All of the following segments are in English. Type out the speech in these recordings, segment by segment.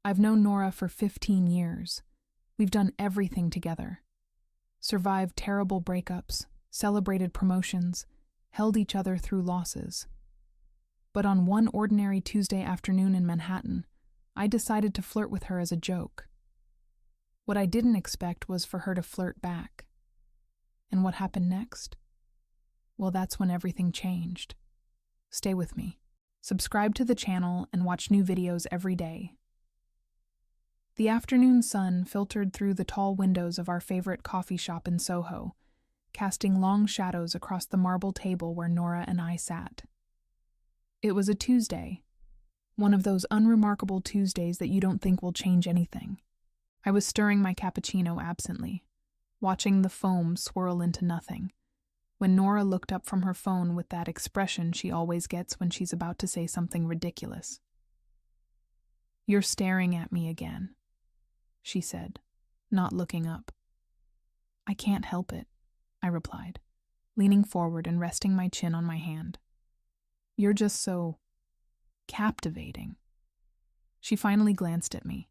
I've known Nora for 15 years. We've done everything together. Survived terrible breakups, celebrated promotions, held each other through losses. But on one ordinary Tuesday afternoon in Manhattan, I decided to flirt with her as a joke. What I didn't expect was for her to flirt back. And what happened next? Well, that's when everything changed. Stay with me. Subscribe to the channel and watch new videos every day. The afternoon sun filtered through the tall windows of our favorite coffee shop in Soho, casting long shadows across the marble table where Nora and I sat. It was a Tuesday, one of those unremarkable Tuesdays that you don't think will change anything. I was stirring my cappuccino absently, watching the foam swirl into nothing, when Nora looked up from her phone with that expression she always gets when she's about to say something ridiculous. "You're staring at me again," she said, not looking up. "I can't help it," I replied, leaning forward and resting my chin on my hand. "You're just so captivating." She finally glanced at me,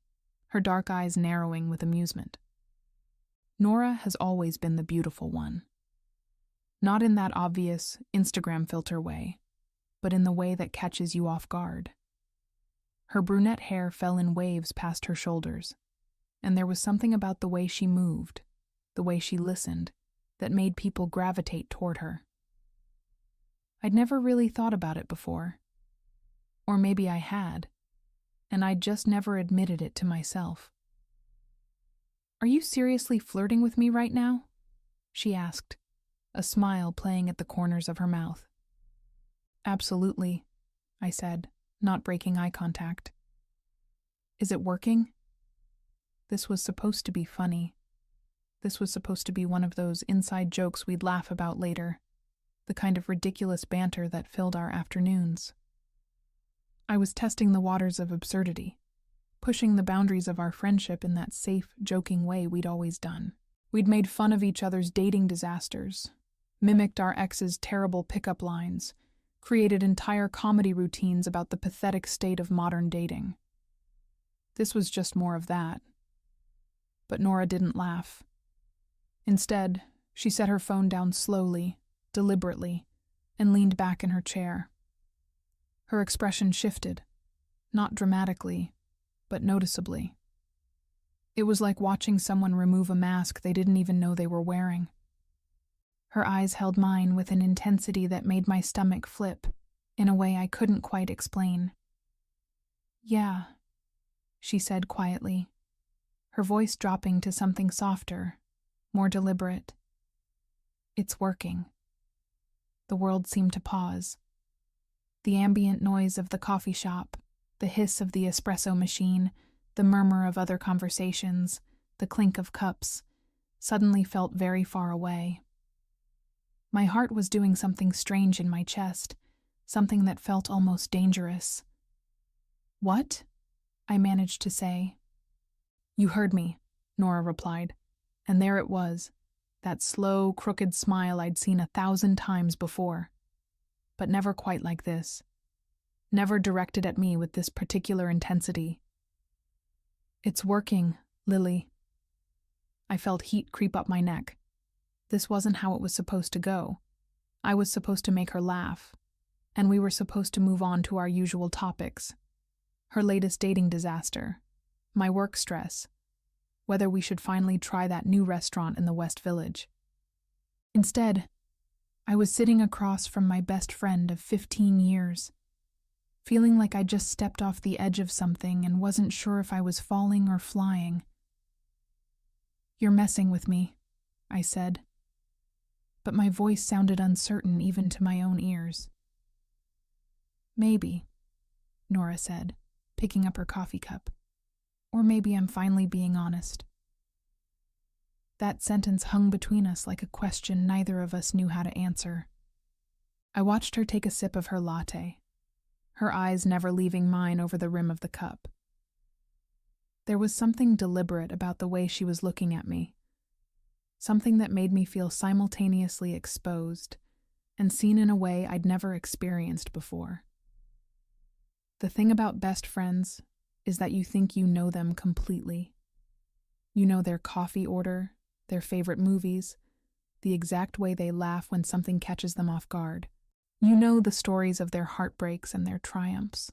her dark eyes narrowing with amusement. Nora has always been the beautiful one. Not in that obvious Instagram filter way, but in the way that catches you off guard. Her brunette hair fell in waves past her shoulders, and there was something about the way she moved, the way she listened, that made people gravitate toward her. I'd never really thought about it before. Or maybe I had, and I'd just never admitted it to myself. "Are you seriously flirting with me right now?" she asked, a smile playing at the corners of her mouth. "Absolutely," I said, not breaking eye contact. "Is it working?" This was supposed to be funny. This was supposed to be one of those inside jokes we'd laugh about later, the kind of ridiculous banter that filled our afternoons. I was testing the waters of absurdity, pushing the boundaries of our friendship in that safe, joking way we'd always done. We'd made fun of each other's dating disasters, mimicked our ex's terrible pickup lines, created entire comedy routines about the pathetic state of modern dating. This was just more of that. But Nora didn't laugh. Instead, she set her phone down slowly, deliberately, and leaned back in her chair. Her expression shifted, not dramatically, but noticeably. It was like watching someone remove a mask they didn't even know they were wearing. Her eyes held mine with an intensity that made my stomach flip in a way I couldn't quite explain. "Yeah," she said quietly, her voice dropping to something softer, more deliberate. "It's working." The world seemed to pause. The ambient noise of the coffee shop, the hiss of the espresso machine, the murmur of other conversations, the clink of cups, suddenly felt very far away. My heart was doing something strange in my chest, something that felt almost dangerous. "What?" I managed to say. "You heard me," Nora replied, and there it was, that slow, crooked smile I'd seen 1,000 times before. But never quite like this. Never directed at me with this particular intensity. "It's working, Lily." I felt heat creep up my neck. This wasn't how it was supposed to go. I was supposed to make her laugh, and we were supposed to move on to our usual topics. Her latest dating disaster, my work stress, whether we should finally try that new restaurant in the West Village. Instead, I was sitting across from my best friend of 15 years, feeling like I just stepped off the edge of something and wasn't sure if I was falling or flying. "You're messing with me," I said, but my voice sounded uncertain even to my own ears. "Maybe," Nora said, picking up her coffee cup. "Or maybe I'm finally being honest." That sentence hung between us like a question neither of us knew how to answer. I watched her take a sip of her latte, her eyes never leaving mine over the rim of the cup. There was something deliberate about the way she was looking at me, something that made me feel simultaneously exposed and seen in a way I'd never experienced before. The thing about best friends is that you think you know them completely. You know their coffee order, their favorite movies, the exact way they laugh when something catches them off guard. You know the stories of their heartbreaks and their triumphs.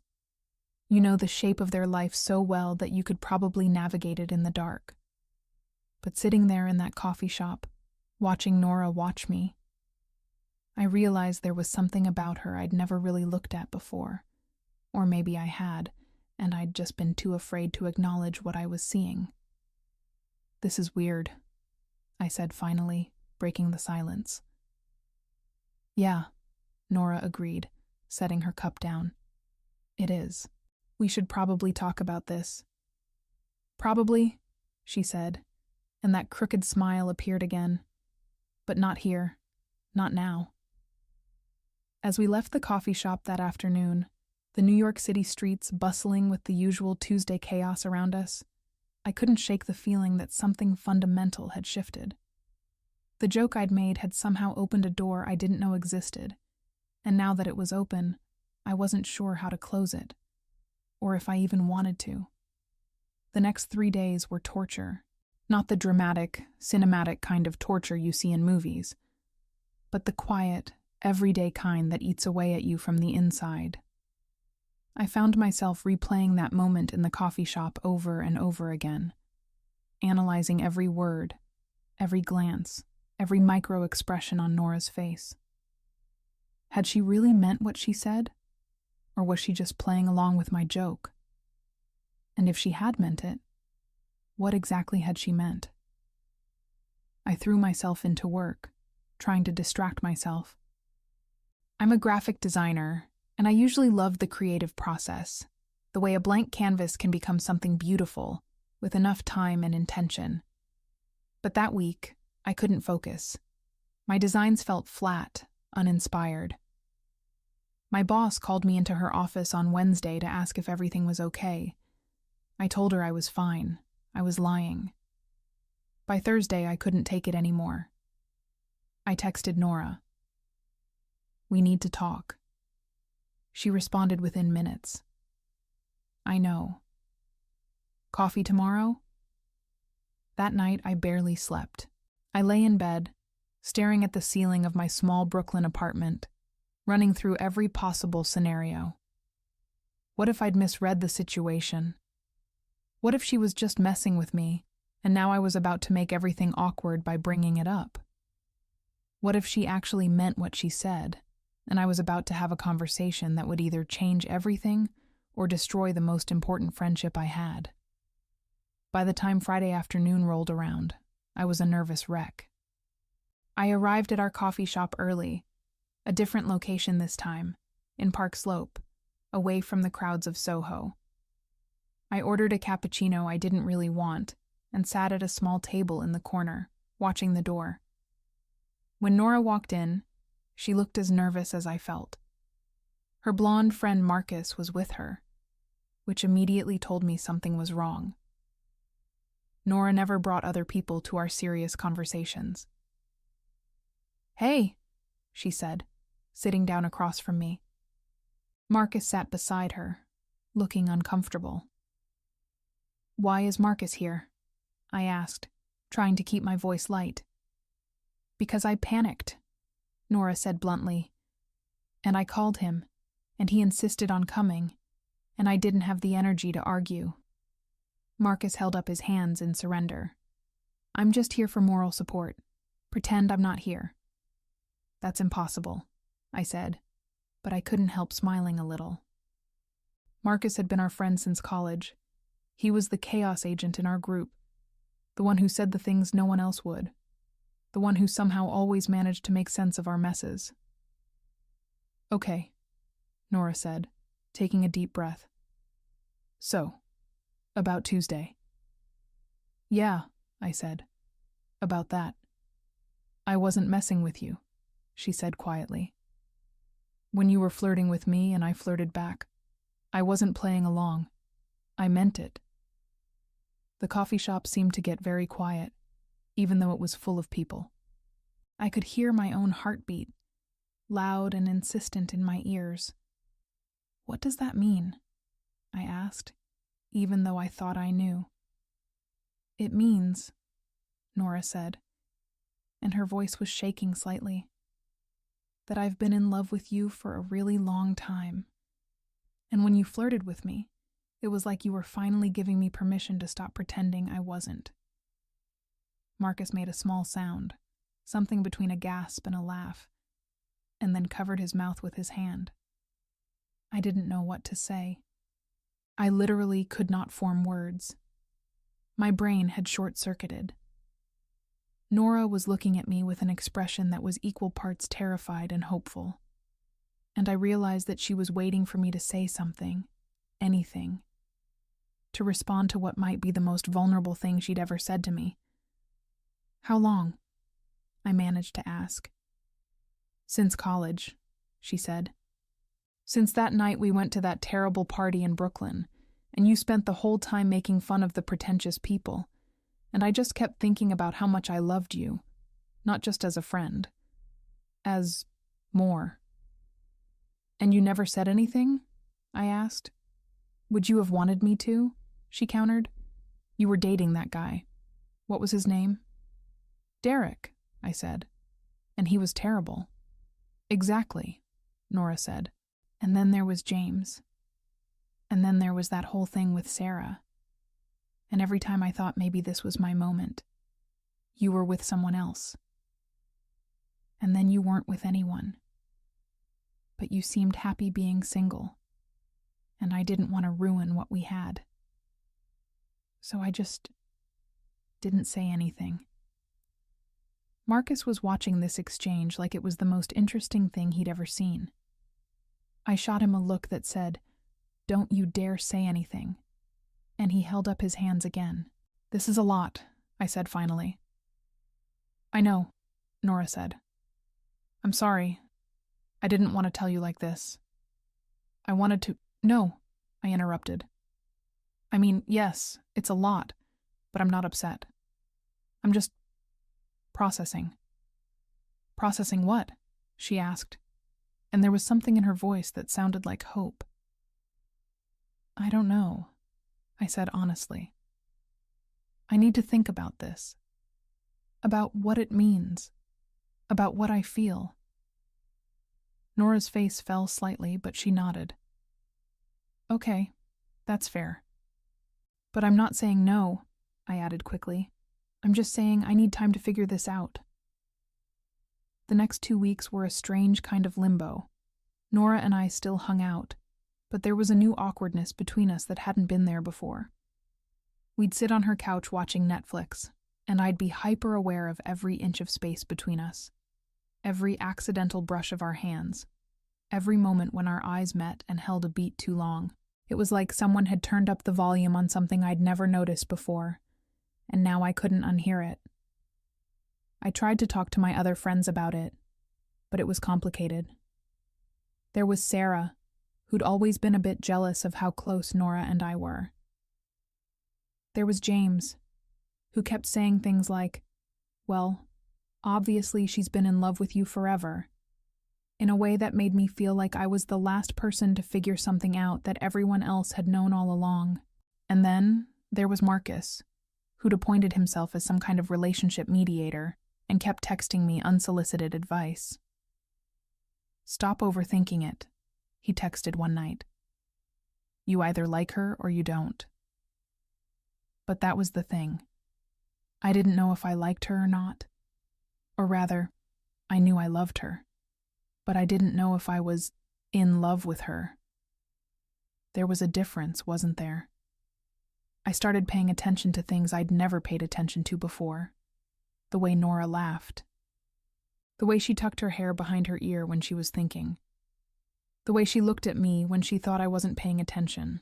You know the shape of their life so well that you could probably navigate it in the dark. But sitting there in that coffee shop, watching Nora watch me, I realized there was something about her I'd never really looked at before. Or maybe I had, and I'd just been too afraid to acknowledge what I was seeing. "This is weird," I said finally, breaking the silence. "Yeah," Nora agreed, setting her cup down. "It is. We should probably talk about this." "Probably," she said, and that crooked smile appeared again. "But not here. Not now." As we left the coffee shop that afternoon, the New York City streets bustling with the usual Tuesday chaos around us, I couldn't shake the feeling that something fundamental had shifted. The joke I'd made had somehow opened a door I didn't know existed, and now that it was open, I wasn't sure how to close it, or if I even wanted to. The next 3 days were torture, not the dramatic, cinematic kind of torture you see in movies, but the quiet, everyday kind that eats away at you from the inside. I found myself replaying that moment in the coffee shop over and over again, analyzing every word, every glance, every micro-expression on Nora's face. Had she really meant what she said? Or was she just playing along with my joke? And if she had meant it, what exactly had she meant? I threw myself into work, trying to distract myself. I'm a graphic designer, and I usually love the creative process, the way a blank canvas can become something beautiful with enough time and intention. But that week, I couldn't focus. My designs felt flat, uninspired. My boss called me into her office on Wednesday to ask if everything was okay. I told her I was fine. I was lying. By Thursday, I couldn't take it anymore. I texted Nora. "We need to talk." She responded within minutes. "I know. Coffee tomorrow?" That night, I barely slept. I lay in bed, staring at the ceiling of my small Brooklyn apartment, running through every possible scenario. What if I'd misread the situation? What if she was just messing with me, and now I was about to make everything awkward by bringing it up? What if she actually meant what she said, and I was about to have a conversation that would either change everything or destroy the most important friendship I had? By the time Friday afternoon rolled around, I was a nervous wreck. I arrived at our coffee shop early, a different location this time, in Park Slope, away from the crowds of Soho. I ordered a cappuccino I didn't really want and sat at a small table in the corner, watching the door. When Nora walked in, she looked as nervous as I felt. Her blonde friend Marcus was with her, which immediately told me something was wrong. Nora never brought other people to our serious conversations. "Hey," she said, sitting down across from me. Marcus sat beside her, looking uncomfortable. "Why is Marcus here?" I asked, trying to keep my voice light. "Because I panicked," Nora said bluntly. "And I called him, and he insisted on coming, and I didn't have the energy to argue." Marcus held up his hands in surrender. "I'm just here for moral support. Pretend I'm not here." "That's impossible," I said, but I couldn't help smiling a little. Marcus had been our friend since college. He was the chaos agent in our group, the one who said the things no one else would, the one who somehow always managed to make sense of our messes. "Okay," Nora said, taking a deep breath. "So, about Tuesday." "Yeah," I said, "about that." "I wasn't messing with you," she said quietly. "When you were flirting with me and I flirted back, I wasn't playing along. I meant it." The coffee shop seemed to get very quiet, even though it was full of people. I could hear my own heartbeat, loud and insistent in my ears. "What does that mean?" I asked, even though I thought I knew. It means, Nora said, and her voice was shaking slightly, that I've been in love with you for a really long time. And when you flirted with me, it was like you were finally giving me permission to stop pretending I wasn't. Marcus made a small sound, something between a gasp and a laugh, and then covered his mouth with his hand. I didn't know what to say. I literally could not form words. My brain had short-circuited. Nora was looking at me with an expression that was equal parts terrified and hopeful, and I realized that she was waiting for me to say something, anything, to respond to what might be the most vulnerable thing she'd ever said to me. "How long?" I managed to ask. "Since college," she said. "Since that night we went to that terrible party in Brooklyn, and you spent the whole time making fun of the pretentious people, and I just kept thinking about how much I loved you, not just as a friend, as more." "And you never said anything?" I asked. "Would you have wanted me to?" she countered. "You were dating that guy. What was his name?" "Derek," I said. "And he was terrible." "Exactly," Nora said. "And then there was James. And then there was that whole thing with Sarah. And every time I thought maybe this was my moment, you were with someone else. And then you weren't with anyone. But you seemed happy being single, and I didn't want to ruin what we had. So I just didn't say anything." Marcus was watching this exchange like it was the most interesting thing he'd ever seen. I shot him a look that said, "Don't you dare say anything," and he held up his hands again. "This is a lot," I said finally. "I know," Nora said. "I'm sorry. I didn't want to tell you like this. I wanted to—" "No," I interrupted. "I mean, yes, it's a lot, but I'm not upset. I'm just processing." "Processing what?" she asked, and there was something in her voice that sounded like hope. "I don't know," I said honestly. "I need to think about this. About what it means. About what I feel." Nora's face fell slightly, but she nodded. "Okay, that's fair. But I'm not saying no," I added quickly. "I'm just saying I need time to figure this out." The next 2 weeks were a strange kind of limbo. Nora and I still hung out, but there was a new awkwardness between us that hadn't been there before. We'd sit on her couch watching Netflix, and I'd be hyper-aware of every inch of space between us, every accidental brush of our hands, every moment when our eyes met and held a beat too long. It was like someone had turned up the volume on something I'd never noticed before, and now I couldn't unhear it. I tried to talk to my other friends about it, but it was complicated. There was Sarah, who'd always been a bit jealous of how close Nora and I were. There was James, who kept saying things like, "Well, obviously she's been in love with you forever," in a way that made me feel like I was the last person to figure something out that everyone else had known all along. And then there was Marcus, who'd appointed himself as some kind of relationship mediator and kept texting me unsolicited advice. "Stop overthinking it," he texted one night. "You either like her or you don't." But that was the thing. I didn't know if I liked her or not. Or rather, I knew I loved her, but I didn't know if I was in love with her. There was a difference, wasn't there? I started paying attention to things I'd never paid attention to before. The way Nora laughed. The way she tucked her hair behind her ear when she was thinking. The way she looked at me when she thought I wasn't paying attention.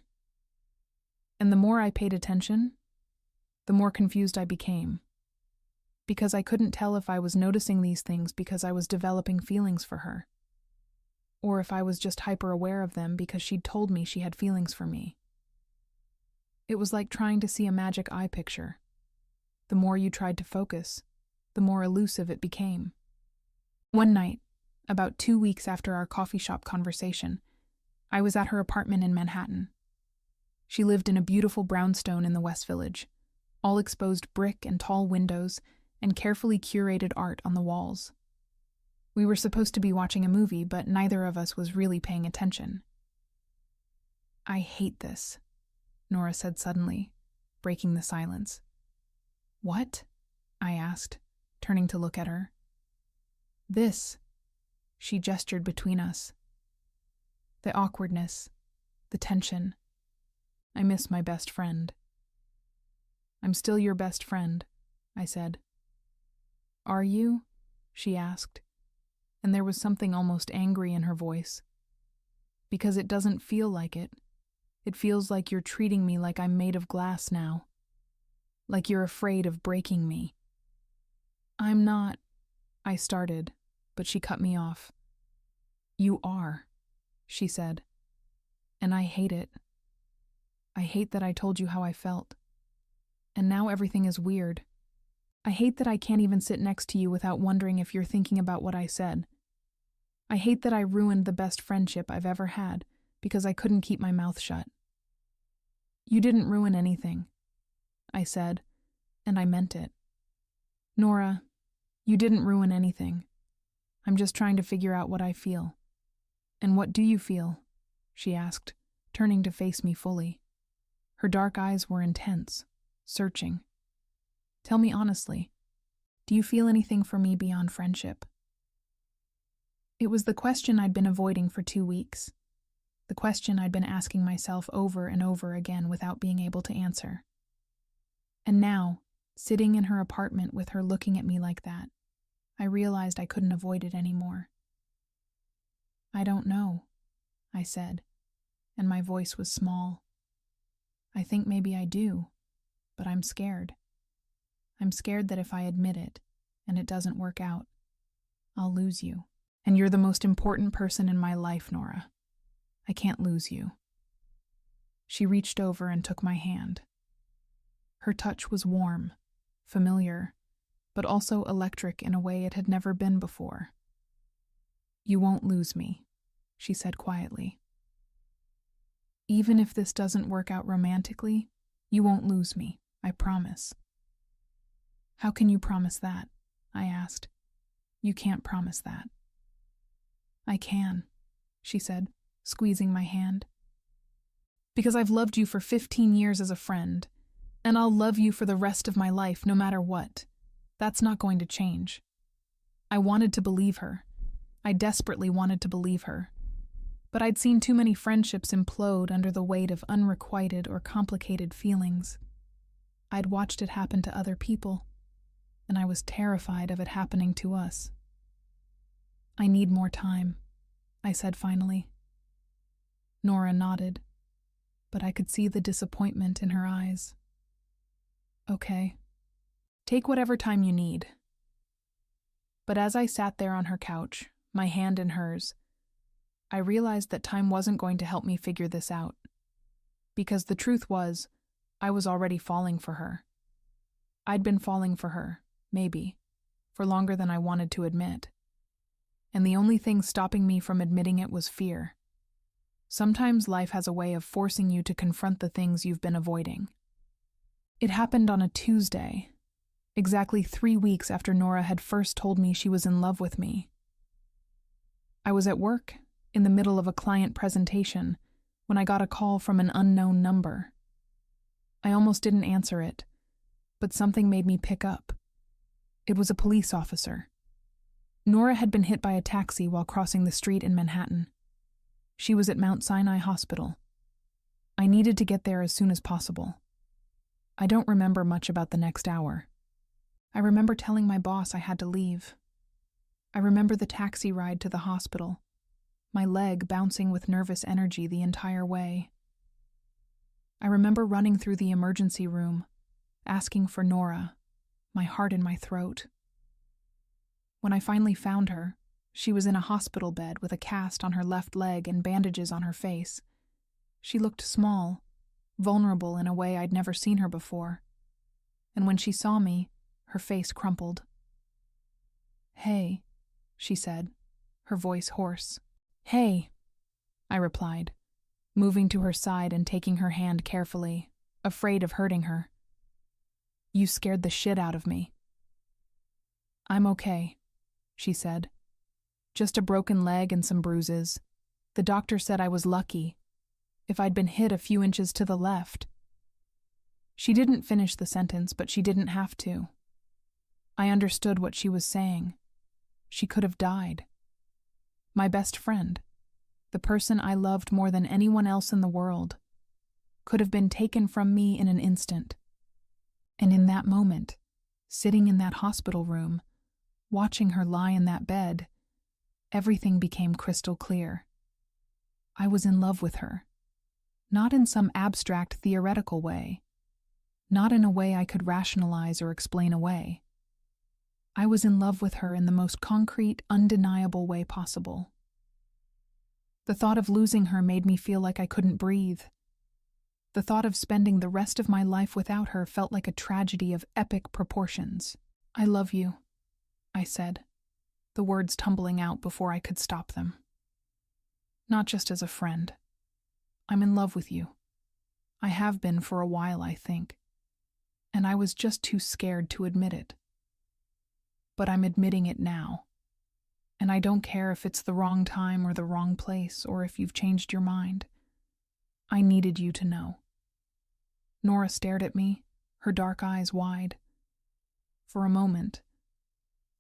And the more I paid attention, the more confused I became. Because I couldn't tell if I was noticing these things because I was developing feelings for her, or if I was just hyper-aware of them because she'd told me she had feelings for me. It was like trying to see a magic eye picture. The more you tried to focus, the more elusive it became. One night, about 2 weeks after our coffee shop conversation, I was at her apartment in Manhattan. She lived in a beautiful brownstone in the West Village, all exposed brick and tall windows and carefully curated art on the walls. We were supposed to be watching a movie, but neither of us was really paying attention. "I hate this," Nora said suddenly, breaking the silence. "What?" I asked, turning to look at her. "This," she gestured between us. "The awkwardness, the tension. I miss my best friend." "I'm still your best friend," I said. "Are you?" she asked, and there was something almost angry in her voice. "Because it doesn't feel like it. It feels like you're treating me like I'm made of glass now. Like you're afraid of breaking me." "I'm not," I started, but she cut me off. "You are," she said, "and I hate it. I hate that I told you how I felt. And now everything is weird. I hate that I can't even sit next to you without wondering if you're thinking about what I said. I hate that I ruined the best friendship I've ever had because I couldn't keep my mouth shut." "You didn't ruin anything," I said, and I meant it. "Nora, you didn't ruin anything. I'm just trying to figure out what I feel." "And what do you feel?" she asked, turning to face me fully. Her dark eyes were intense, searching. "Tell me honestly, do you feel anything for me beyond friendship?" It was the question I'd been avoiding for 2 weeks, the question I'd been asking myself over and over again without being able to answer. And now, sitting in her apartment with her looking at me like that, I realized I couldn't avoid it anymore. "I don't know," I said, and my voice was small. "I think maybe I do, but I'm scared. I'm scared that if I admit it, and it doesn't work out, I'll lose you. And you're the most important person in my life, Nora. I can't lose you." She reached over and took my hand. Her touch was warm, familiar, but also electric in a way it had never been before. "You won't lose me," she said quietly. "Even if this doesn't work out romantically, you won't lose me, I promise." "How can you promise that?" I asked. "You can't promise that." "I can," she said, squeezing my hand. "Because I've loved you for 15 years as a friend, and I'll love you for the rest of my life no matter what. That's not going to change." I wanted to believe her. I desperately wanted to believe her. But I'd seen too many friendships implode under the weight of unrequited or complicated feelings. I'd watched it happen to other people, and I was terrified of it happening to us. "I need more time," I said finally. Nora nodded, but I could see the disappointment in her eyes. "Okay, take whatever time you need." But as I sat there on her couch, my hand in hers, I realized that time wasn't going to help me figure this out. Because the truth was, I was already falling for her. I'd been falling for her, maybe, for longer than I wanted to admit. And the only thing stopping me from admitting it was fear. Sometimes life has a way of forcing you to confront the things you've been avoiding. It happened on a Tuesday, exactly 3 weeks after Nora had first told me she was in love with me. I was at work, in the middle of a client presentation, when I got a call from an unknown number. I almost didn't answer it, but something made me pick up. It was a police officer. Nora had been hit by a taxi while crossing the street in Manhattan. She was at Mount Sinai Hospital. I needed to get there as soon as possible. I don't remember much about the next hour. I remember telling my boss I had to leave. I remember the taxi ride to the hospital, my leg bouncing with nervous energy the entire way. I remember running through the emergency room, asking for Nora, my heart in my throat. When I finally found her, she was in a hospital bed with a cast on her left leg and bandages on her face. She looked small, vulnerable in a way I'd never seen her before. And when she saw me, her face crumpled. "Hey," she said, her voice hoarse. "Hey," I replied, moving to her side and taking her hand carefully, afraid of hurting her. "You scared the shit out of me." "I'm okay," she said. "Just a broken leg and some bruises. The doctor said I was lucky. If I'd been hit a few inches to the left." She didn't finish the sentence, but she didn't have to. I understood what she was saying. She could have died. My best friend, the person I loved more than anyone else in the world, could have been taken from me in an instant. And in that moment, sitting in that hospital room, watching her lie in that bed, everything became crystal clear. I was in love with her. Not in some abstract theoretical way. Not in a way I could rationalize or explain away. I was in love with her in the most concrete, undeniable way possible. The thought of losing her made me feel like I couldn't breathe. The thought of spending the rest of my life without her felt like a tragedy of epic proportions. "I love you," I said, the words tumbling out before I could stop them. "Not just as a friend. I'm in love with you. I have been for a while, I think. And I was just too scared to admit it. But I'm admitting it now. And I don't care if it's the wrong time or the wrong place, or if you've changed your mind. I needed you to know." Nora stared at me, her dark eyes wide. For a moment,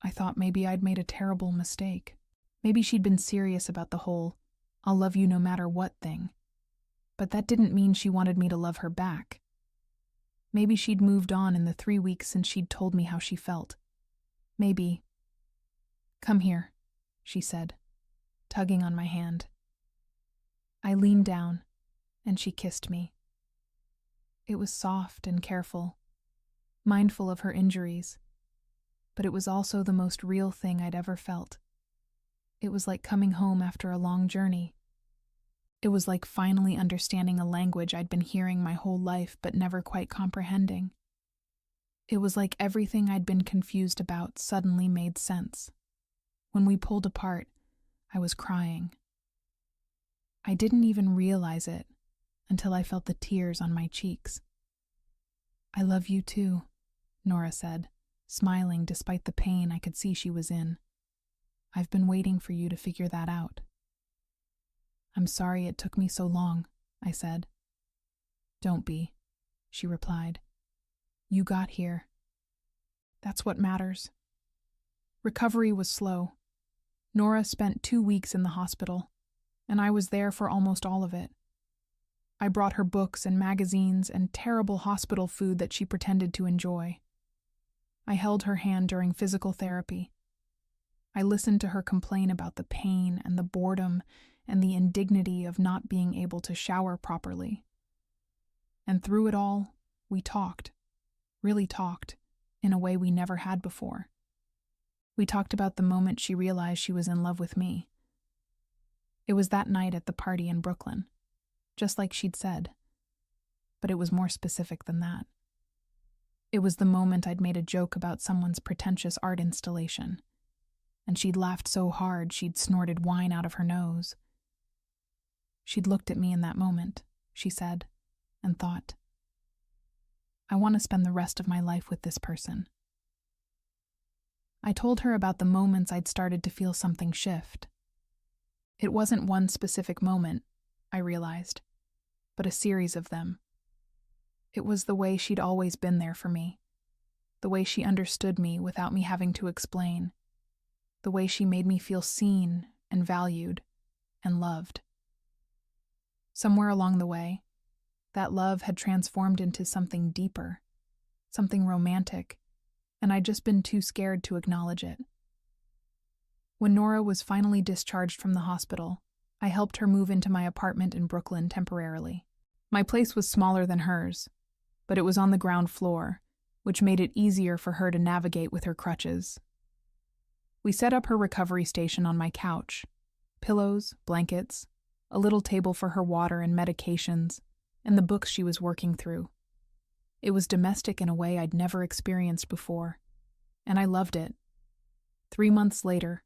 I thought maybe I'd made a terrible mistake. Maybe she'd been serious about the whole "I'll love you no matter what" thing. But that didn't mean she wanted me to love her back. Maybe she'd moved on in the 3 weeks since she'd told me how she felt. Maybe. "Come here," she said, tugging on my hand. I leaned down, and she kissed me. It was soft and careful, mindful of her injuries, but it was also the most real thing I'd ever felt. It was like coming home after a long journey. It was like finally understanding a language I'd been hearing my whole life but never quite comprehending. It was like everything I'd been confused about suddenly made sense. When we pulled apart, I was crying. I didn't even realize it until I felt the tears on my cheeks. "I love you too," Nora said, smiling despite the pain I could see she was in. "I've been waiting for you to figure that out." "I'm sorry it took me so long," I said. "Don't be," she replied. "You got here. That's what matters." Recovery was slow. Nora spent 2 weeks in the hospital, and I was there for almost all of it. I brought her books and magazines and terrible hospital food that she pretended to enjoy. I held her hand during physical therapy. I listened to her complain about the pain and the boredom and the indignity of not being able to shower properly. And through it all, we talked, really talked, in a way we never had before. We talked about the moment she realized she was in love with me. It was that night at the party in Brooklyn, just like she'd said. But it was more specific than that. It was the moment I'd made a joke about someone's pretentious art installation, and she'd laughed so hard she'd snorted wine out of her nose. She'd looked at me in that moment, she said, and thought, "I want to spend the rest of my life with this person." I told her about the moments I'd started to feel something shift. It wasn't one specific moment, I realized, but a series of them. It was the way she'd always been there for me, the way she understood me without me having to explain, the way she made me feel seen and valued and loved. Somewhere along the way, that love had transformed into something deeper, something romantic, and I'd just been too scared to acknowledge it. When Nora was finally discharged from the hospital, I helped her move into my apartment in Brooklyn temporarily. My place was smaller than hers, but it was on the ground floor, which made it easier for her to navigate with her crutches. We set up her recovery station on my couch. Pillows, blankets, a little table for her water and medications, and the books she was working through. It was domestic in a way I'd never experienced before, and I loved it. 3 months later,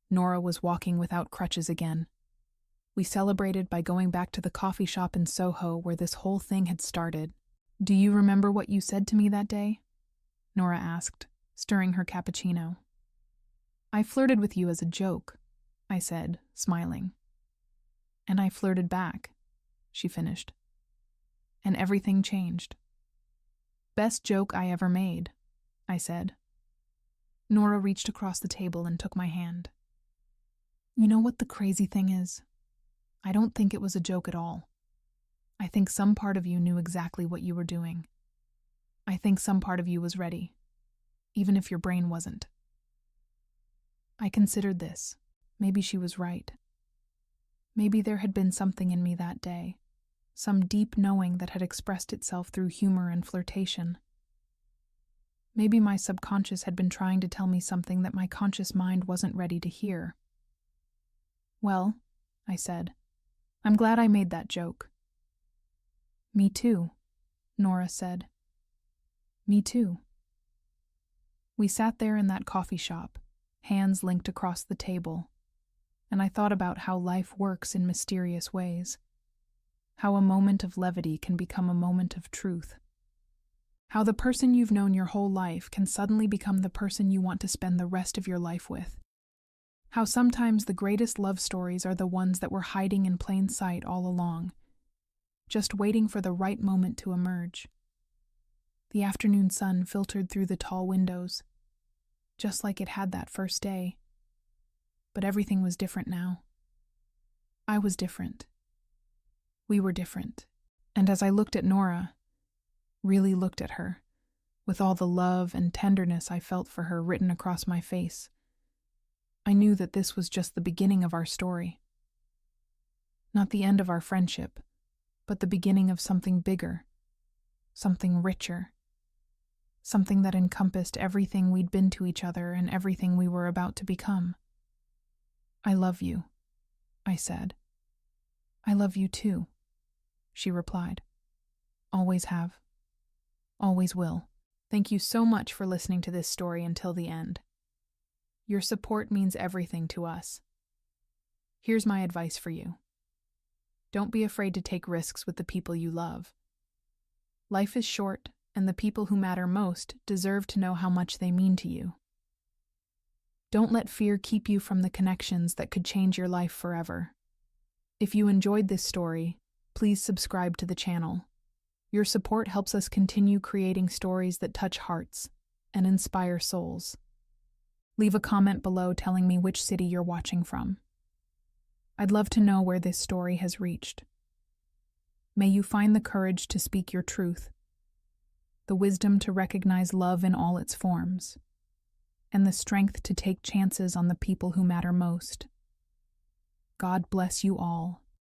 Nora was walking without crutches again. We celebrated by going back to the coffee shop in Soho where this whole thing had started. Do you remember what you said to me that day? Nora asked, stirring her cappuccino. I flirted with you as a joke, I said, smiling. And I flirted back, she finished. And everything changed. Best joke I ever made, I said. Nora reached across the table and took my hand. You know what the crazy thing is? I don't think it was a joke at all. I think some part of you knew exactly what you were doing. I think some part of you was ready, even if your brain wasn't. I considered this. Maybe she was right. Maybe there had been something in me that day, some deep knowing that had expressed itself through humor and flirtation. Maybe my subconscious had been trying to tell me something that my conscious mind wasn't ready to hear. Well, I said, I'm glad I made that joke. Me too, Nora said. Me too. We sat there in that coffee shop, hands linked across the table, and I thought about how life works in mysterious ways, how a moment of levity can become a moment of truth, how the person you've known your whole life can suddenly become the person you want to spend the rest of your life with, how sometimes the greatest love stories are the ones that were hiding in plain sight all along, just waiting for the right moment to emerge. The afternoon sun filtered through the tall windows, just like it had that first day. But everything was different now. I was different. We were different. And as I looked at Nora, really looked at her, with all the love and tenderness I felt for her written across my face, I knew that this was just the beginning of our story. Not the end of our friendship, but the beginning of something bigger, something richer, something that encompassed everything we'd been to each other and everything we were about to become. I love you, I said. I love you too, she replied. Always have. Always will. Thank you so much for listening to this story until the end. Your support means everything to us. Here's my advice for you. Don't be afraid to take risks with the people you love. Life is short, and the people who matter most deserve to know how much they mean to you. Don't let fear keep you from the connections that could change your life forever. If you enjoyed this story, please subscribe to the channel. Your support helps us continue creating stories that touch hearts and inspire souls. Leave a comment below telling me which city you're watching from. I'd love to know where this story has reached. May you find the courage to speak your truth, the wisdom to recognize love in all its forms, and the strength to take chances on the people who matter most. God bless you all.